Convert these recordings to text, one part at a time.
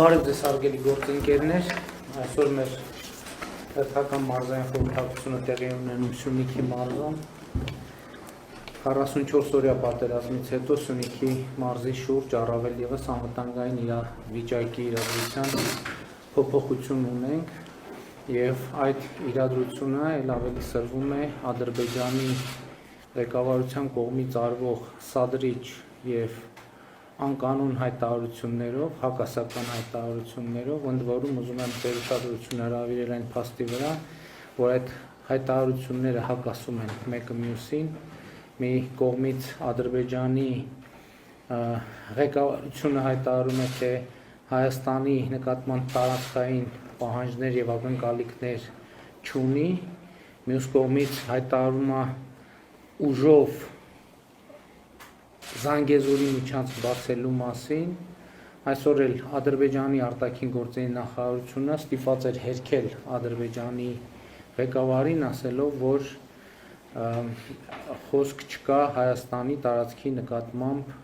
Բարև ձեզ հարգելի գործընկերներ, այսօր մեր հերթական մարզային խորհրդակցությունը տեղի ունենում Սյունիքի մարզում 44-օրյա պատերազմից հետո Սյունիքի մարզի շուրջ առավել ևս անվտանգային վիճակի իրադրության փոփոխություն ունենք եւ այդ իրադրությունը ել ավելի սրվում է Ադրբեջանի ղեկավարության կողմից արվող սադրիչ եւ անկանոն հայտարարություններով, հակասական հայտարարություններով, ընդ որում ուզում եմ ձեր ուշադրությունը հրավիրել այն փաստի վրա, որ այդ հայտարարությունները հակասում են մեկը մյուսին, մի կողմից Ադրբեջանի ղեկավարությունը հայտարարում է, թե Հայաստանի նկատմամբ տարածքային պահանջներ եւ ակնկալիքներ չունի, մյուս կողմից հայտարարում է ուժով Զանգեզուրի միջանցք բացելու մասին, այսօր էլ Ադրբեջանի արտաքին գործերի նախարարությունը ստիպված էր հերքել Ադրբեջանի ղեկավարին, ասելով, որ խոսք չկա Հայաստանի տարածքի նկատմամբ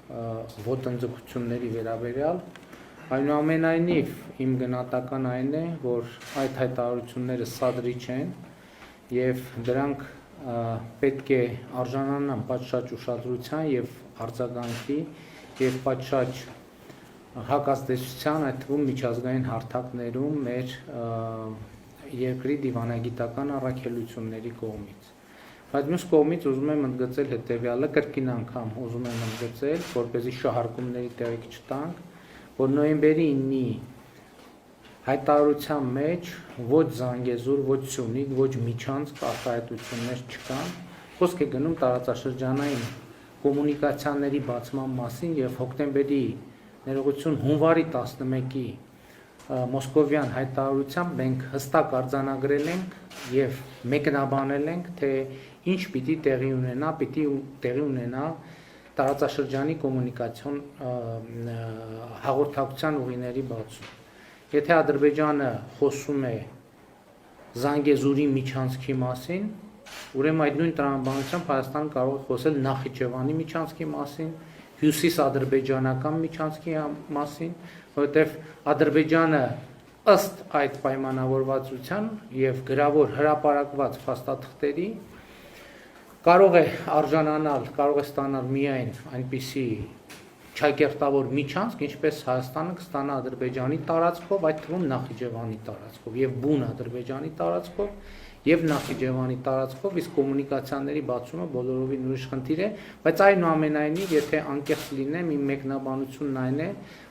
ոտնձգությունների վերաբերյալ, այնուամենայնիվ իմ գնահատական այն է, որ այդ հայտարարությունները սադրիչ են եւ դրանք պետք է արժանանան պատշաճ ուշադրության եւ արձագանքի եւ պատշաճ հակազդեցության, այդ թվում միջազգային հարթակներում մեր երկրի դիվանագիտական առաքելությունների կողմից։ Բայց մյուս կողմից ուզում եմ ընդգծել հետեւյալը, կրկին անգամ ուզում եմ ընդգծել, որպեսզի շահարկումների տեղիք չտանք, որ նոյեմբերի 9-ի հայտարարության մեջ ոչ Զանգեզուր, ոչ Սյունիք, ոչ Միջանցք արտահայտություններ չկան, խոսք է գնում տարածաշրջանային կոմունիկացիաների բացման մասին եւ հոկտեմբերի ներողություն հունվարի 11-ի մոսկովյան հայտարարությամբ մենք հստակ արձանագրել ենք եւ մեկնաբանել ենք, թե ինչ պիտի տեղի ունենա տարածաշրջանի կոմունիկացիոն հաղորդակցության ուղիների բացում։ Եթե Ադրբեջանը խոսում է Զանգեզուրի միջանցքի մասին, ուրեմն այդ նույն տրամաբանությամբ Հայաստանը կարող է խոսել Նախիջևանի միջանցքի մասին, հյուսիսադրբեջանական միջանցքի մասին, որովհետև Ադրբեջանը ըստ այդ պայմանավորվածության եւ գրավոր հրապարակված փաստաթղթերի կարող է արժանանալ, կարող է ստանալ միայն այնպիսի չակերտավոր միջանցք, ինչպես Հայաստանը կստանա Ադրբեջանի տարածքով, այդ թվում Նախիջևանի տարածքով եւ բուն Ադրբեջանի տարածքով եւ Նախիջևանի տարածքով, իսկ կոմունիկացիաների բացումը բոլորովին ուրիշ խնդիր է, բայց այնուամենայնիվ, եթե անկեղծ լինեմ, իմ մեկնաբանությունն այն է,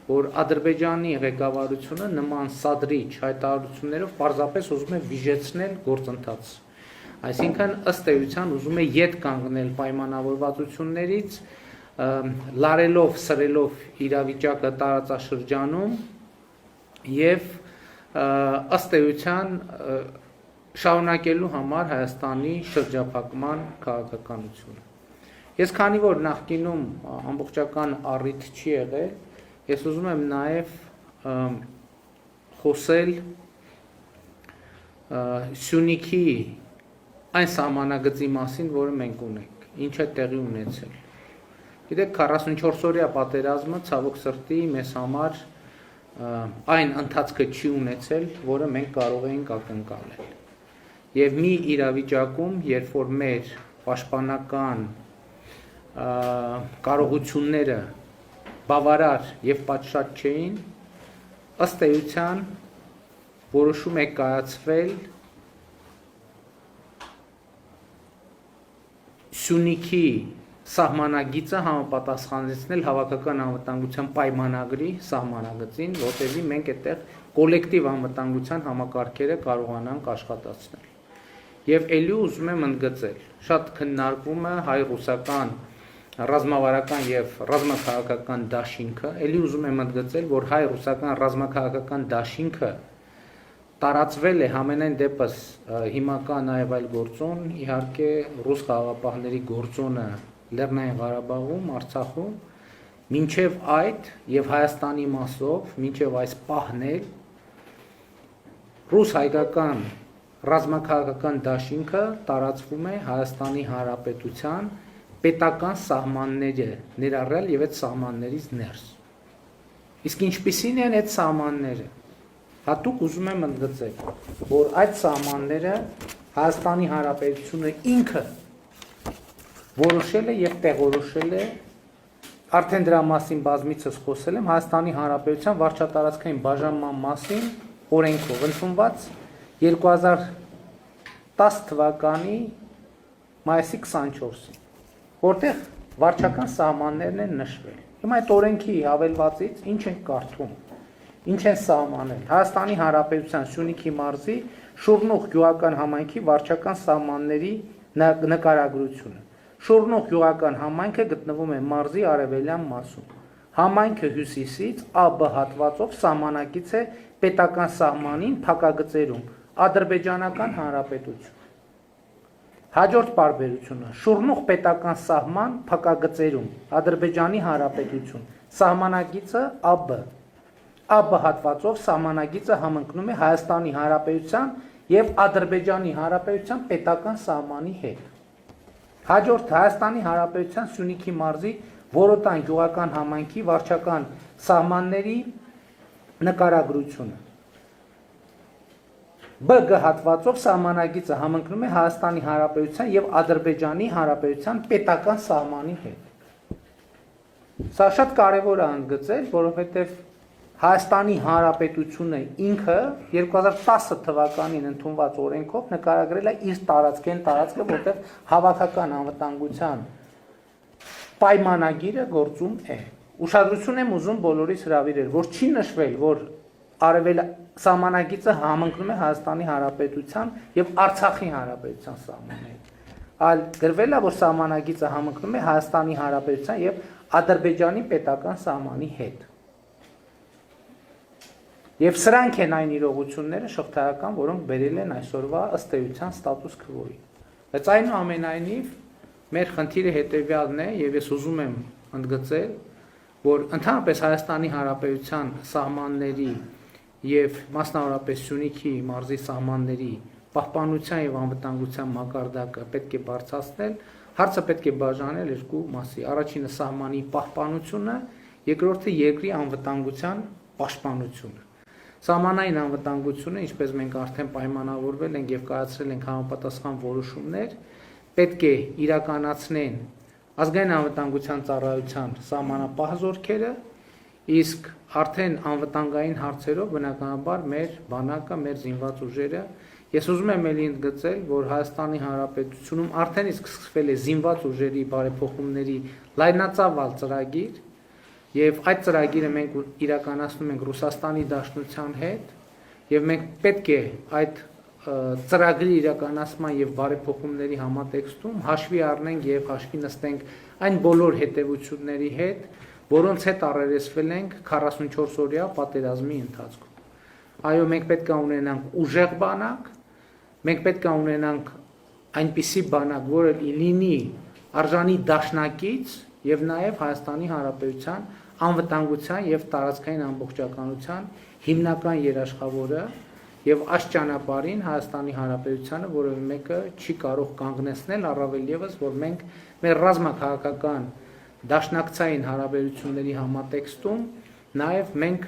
որ Ադրբեջանի ղեկավարությունը նման սադրիչ հայտարարություններով պարզապես ուզում է վիժեցնել գործընթացը։ Այսինքն ըստ էության ուզում է ետ կանգնել պայմանավորվածություններից, լարելով, սրելով իրավիճակը տարածաշրջանում եւ ըստ էության շարունակելու համար Հայաստանի շրջափակման քաղաքականությունը։ Ես քանի որ նախկինում ամբողջական առիթ չի եղել, ես ուզում եմ նաեւ խոսել Սյունիքի այն սահմանագծի մասին, որը մենք ունենք, ինչ է տեղի ունեցել։ Գիտեք, 44-օրյա պատերազմը ցավոք սրտի մեզ համար այն ընթացքը չի ունեցել, որը մենք կարող էինք ակնկալել։ Եվ մի իրավիճակում, երբ որ մեր պաշտպանական կարողությունները բավարար եւ պատշաճ չէին, ըստ էության որոշում է կայացվել Սյունիքի սահմանագիծը համապատասխանեցնել հավաքական անվտանգության պայմանագրի սահմանագծին, որտեղի մենք այդտեղ կոլեկտիվ անվտանգության համակարգերը կարողանանք աշխատացնել։ Եվ ելի ուզում եմ ընդգծել, շատ քննարկվում է հայ-ռուսական ռազմավարական եւ ռազմաքաղաքական դաշինքը, ելի ուզում եմ ընդգծել, որ հայ-ռուսական ռազմաքաղաքական դաշինքը տարածվել է համենայն դեպս հիմա կա նաեւ այլ գործոն, իհարկե ռուս խաղաղապահների գործոնը Լեռնային Ղարաբաղում, Արցախում, մինչև այդ եւ Հայաստանի մասով, մինչև այս պահն էլ ռուս-հայկական ռազմաքաղաքական դաշինքը տարածվում է Հայաստանի Հանրապետության պետական սահմանները ներառյալ եւ այդ սահմաններից ներս։ Իսկ ինչպիսին են այդ սահմանները։ Հատուկ ուզում եմ ընդգծել, որ այդ սահմանները Հայաստանի Հանրապետությունը ինքը որոշել է եւ տեղորոշել է, արդեն դրա մասին բազմիցս խոսել եմ, Հայաստանի Հանրապետության վարչատարածքային բաժանման մասին օրենքով ընդունված 2010 թվականի մայիսի 24-ին, որտեղ վարչական սահմաններն են նշվել։ Հիմա այդ օրենքի հավելվածից ինչ են կարդում, ինչ են սահմանել Հայաստանի Հանրապետության Սյունիքի մարզի Շուռնուղ գյուղական համայնքի վարչական սահմանների նկարագրությունը։ Շուռնուղ գյուղական համայնքը գտնվում է մարզի արևելյան մասում։ Համայնքը հյուսիսից ԱԲ հատվածով սահմանակից է պետական սահմանին փակագծերում Ադրբեջանական Հանրապետություն։ Հաջորդ պարբերությունը Շուռնուղ պետական սահման փակագծերում Ադրբեջանի Հանրապետություն սահմանակիցը ԱԲ հատվածով սահմանագիծը համընկնում է Հայաստանի Հանրապետության եւ Ադրբեջանի Հանրապետության պետական սահմանի հետ։ Հաջորդ Հայաստանի Հանրապետության Սյունիքի մարզի Որոտան գյուղական համայնքի վարչական սահմանների նկարագրությունը։ ԲԳ հատվածով սահմանագիծը համընկնում է Հայաստանի Հանրապետության եւ Ադրբեջանի Հանրապետության պետական սահմանի հետ։ Սա շատ կարեւոր է ընդգծել, որովհետեւ Հայաստանի Հանրապետությունը ինքը 2010 թվականին ընդունված օրենքով նկարագրել է իր տարածքը, որտեղ հավաքական անվտանգության պայմանագիրը գործում է։ Ուշադրություն եմ ուզում բոլորիս հրավիրել, որ չի նշվել, որ սահմանագիծը համընկնում է Հայաստանի Հանրապետության եւ Արցախի Հանրապետության սահմաններին։ Այլ գրվել է, որ սահմանագիծը համընկնում է Հայաստանի Հանրապետության եւ Ադրբեջանի պետական սահմանի հետ։ Եվ սրանք են այն իրողությունները շղթայական, որոնք բերել են այսօրվա ըստ էության ստատուս քվոյի։ Բայց այնուամենայնիվ մեր խնդիրը հետևյալն է, եւ ես ուզում եմ ընդգծել, որ ընդհանրապես Հայաստանի Հանրապետության սահմանների եւ մասնավորապես Սյունիքի մարզի սահմանների պահպանության եւ անվտանգության մակարդակը պետք է բարձրացնել, հարցը պետք է բաժանել երկու մասի։ Առաջինը սահմանի պահպանությունը, երկրորդը երկրի անվտանգության պաշտպանությունը։ Սահմանային անվտանգությունը, ինչպես մենք արդեն պայմանավորվել ենք եւ կայացրել ենք համապատասխան որոշումներ, պետք է իրականացնեն ազգային անվտանգության ծառայության սահմանապահ զորքերը, իսկ արդեն անվտանգային հարցերով բնականաբար մեր բանակը, մեր զինված ուժերը։ Ես ուզում եմ ելի ընդգծել, որ Հայաստանի Հանրապետությունում արդեն իսկ սկսվել է զինված ուժերի բարեփոխումների լայնածավալ ծրագիր, եւ այդ ծրագիրը մենք իրականացնում ենք Ռուսաստանի Դաշնության հետ, եւ մենք պետք է այդ ծրագրի իրականացման եւ բարեփոխումների համատեքստում հաշվի առնենք եւ հաշվի նստենք այն բոլոր հետեւությունների հետ, որոնց հետ առերեսվել ենք 44-օրյա պատերազմի ընթացքում։ Այո, մենք պետք է ունենանք ուժեղ բանակ, մենք պետք է ունենանք այնպիսի բանակ, որը լինի արժանի դաշնակից եւ նաեւ Հայաստանի Հանրապետության անվտանգության եւ տարածքային ամբողջականության հիմնական երաշխավորը եւ այս ճանապարհին Հայաստանի Հանրապետությանը որևէ մեկը չի կարող կանգնեցնել, առավել եւս, որ մենք մեր ռազմաքաղաքական դաշնակցային հարաբերությունների համատեքստում նաեւ մենք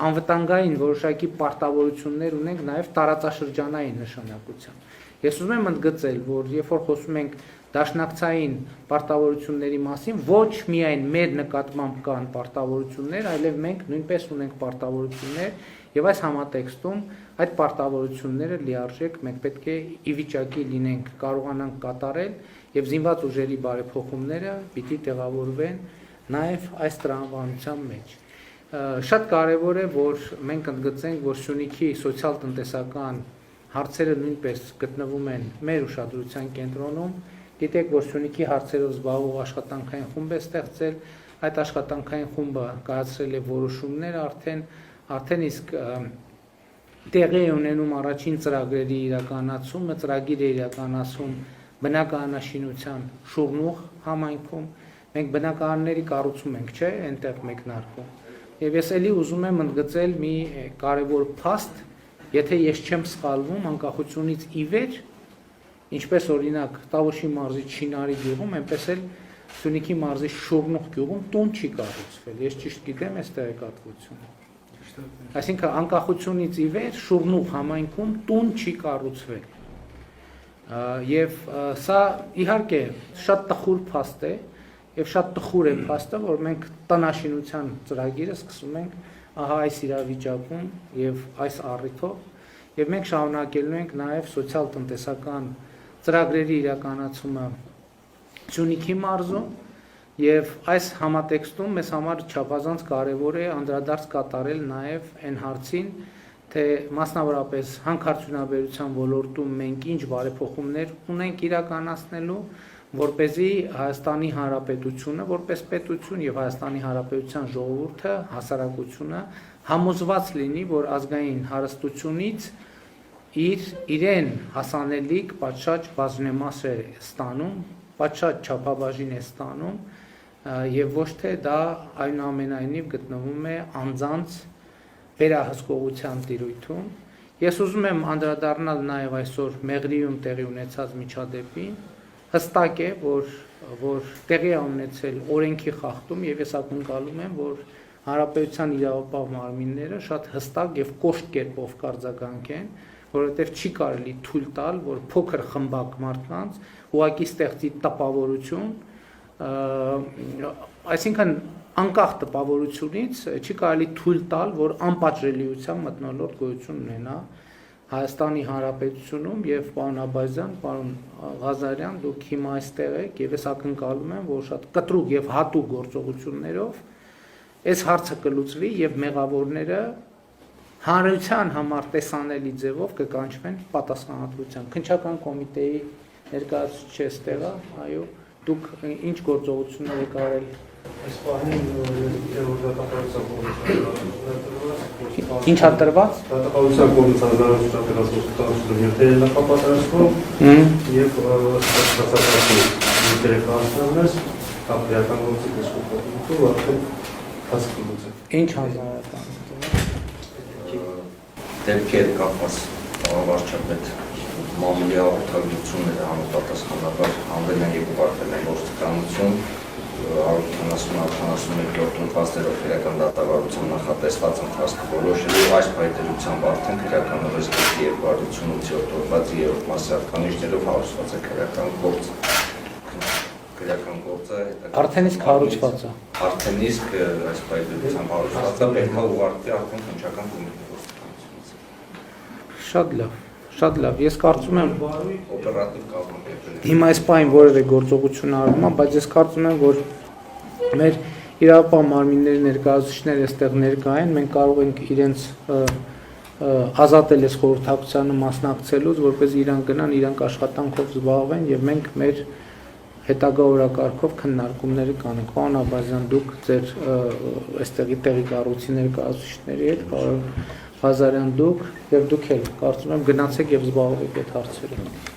անվտանգային որոշակի պարտավորություններ ունենք նաեւ տարածաշրջանային նշանակության։ Ես ուզում եմ ընդգծել, որ երբ որ խոսում ենք դաշնակցային պարտավորությունների մասին, ոչ միայն մեր նկատմամբ կան պարտավորություններ, այլև մենք նույնպես ունենք պարտավորություններ եւ այս համատեքստում այդ պարտավորությունները լիարժեք մենք պետք է ի վիճակի լինենք կարողանանք կատարել եւ զինված ուժերի բարեփոխումները պիտի տեղավորվեն նաեւ այս տրամաբանության մեջ։ Շատ կարեւոր է, որ մենք ընդգծենք, որ Սյունիքի սոցիալ-տնտեսական հարցերը նույնպես գտնվում են մեր ուշադրության կենտրոնում։ Գիտեք, որ Սյունիքի հարցերով զբաղվող աշխատանքային խումբ է ստեղծել, այդ աշխատանքային խումբը կայացրել է որոշումներ արդեն իսկ տեղի է ունենում առաջին ծրագրերի իրականացումը, ծրագիրը իրականացում բնակարանաշինության Շուռնուղ համայնքում, մենք բնակարանների կառուցում ենք, չէ, այնտեղ մեկնարկում։ Եվ ես էլի ուզում եմ ընդգծել մի կարևոր փաստ, եթե ես չեմ սխալվում, անկախությունից ի վեր, ինչպես օրինակ Տավուշի մարզի Չինարի գյուղում, այնպես էլ Սյունիքի մարզի Շորնուղ գյուղում տուն չի կառուցվել։ Ես ճիշտ գիտեմ այս տեղեկատվությունը։ Այսինքն անկախությունից ի վեր Շորնուղ համայնքում տուն չի կառուցվել։ Եվ սա իհարկե շատ տխուր փաստ է եւ շատ տխուր է փաստը, որ մենք տնաշինության ծրագիրը սկսում ենք ահա այս իրավիճակում եւ այս առիթով եւ մենք շարունակելու ենք նաեւ սոցիալ-տնտեսական ծրագրերի իրականացումը Սյունիքի մարզում եւ այս համատեքստում մեզ համար չափազանց կարեւոր է անդրադարձ կատարել նաեւ այն հարցին, թե մասնավորապես հանքարդյունաբերության ոլորտում մենք ինչ բարեփոխումներ ունենք իրականացնելու, որպեսզի Հայաստանի Հանրապետությունը որպես պետություն եւ Հայաստանի Հանրապետության ժողովուրդը, հասարակությունը համոզված լինի, որ ազգային հարստությունից իրեն հասանելիք պատշաճ բաժնեմաս է ստանում, պատշաճ չափաբաժին է ստանում եւ ոչ թե դա այնուամենայնիվ գտնվում է անձանց վերահսկողության տիրույթում։ Ես ուզում եմ անդրադառնալ նաեւ այսօր Մեղրիում տեղի ունեցած միջադեպին։ Հստակ է, որ տեղի է ունեցել օրենքի խախտում եւ ես ակնկալում եմ, որ Հանրապետության իրավապահ մարմինները շատ հստակ եւ կոշտ կերպով կարձագանքեն, որովհետեւ չի կարելի թույլ տալ, որ փոքր խմբակ մարդկանց ուղակի ստեղծի տպավորություն, այսինքն անկախ տպավորությունից չի կարելի թույլ տալ, որ անպատժելիության մթնոլորտ գոյություն ունենա Հայաստանի Հանրապետությունում եւ պարոն Աբազյան, պարոն Ղազարյան, դուք հիմա այստեղ եք եւ ես ակնկալում եմ, որ շատ կտրուկ եւ հատուկ գործողություններով այս հարցը կլուծվի եւ մեղավորները հանրության համար տեսանելի ձևով կկանչվեն պատասխանատվության։ Քննչական կոմիտեի ներկայացուցիչ էստեղ է, այո, դուք ինչ գործողություններ եք արել։ Այս պահին Ինչ հատրված։ Դատապարտության կողմից հանրահավաք պատասխանատվություն նյութերի նախապատրաստում եւ ստացածի ներկայացնելն ապրիական գործի կշռում արդեն հասկանում է։ Ինչ հանրահավաք։ Դեպքի հետ կապված վարչապետ մամուլի հաղորդագրությունները համապատասխանաբար հանվել են եւ ուղարկվել են գործիքանություն 171-րդ ընթացներով քրեական դատավարության նախատեսված ընթացքը որոշելու այս պայմանությամբ արդեն քրեականորեն ստի 258-րդ օրվացի 3-րդ մասի հատկանիշներով հարուցված է քրեական գործը Արդեն իսկ հարուցված է։ Արդեն իսկ այս պայմանությամբ հարուցված է, պետք է ուղարկվի արդեն քննչական կոմիտեի գործիքանությունից։ Շատ լավ, ես կարծում եմ օպերատիվ կազմակերպել։ Հիմա այս պահին որևէ գործողություն արվում է, բայց ես կարծում եմ, որ մեր իրավապահ մարմինների ներկայացուցիչները այստեղ ներկա են, մենք կարող ենք իրենց ազատել այս խորհրդակցությանը մասնակցելուց, որպեսզի իրանք գնան, իրանք աշխատանքով զբաղվեն եւ մենք մեր հետագա օրակարգով քննարկումները կանենք։ Պարոն Աբազյան, դուք ձեր այստեղի տեղի կառույցի ներկայացուցիչների հետ, պարոն Ղազարյան, դուք եւ դուք էլ կարծում եմ գնացեք եւ զբաղվեք այդ հարցերով։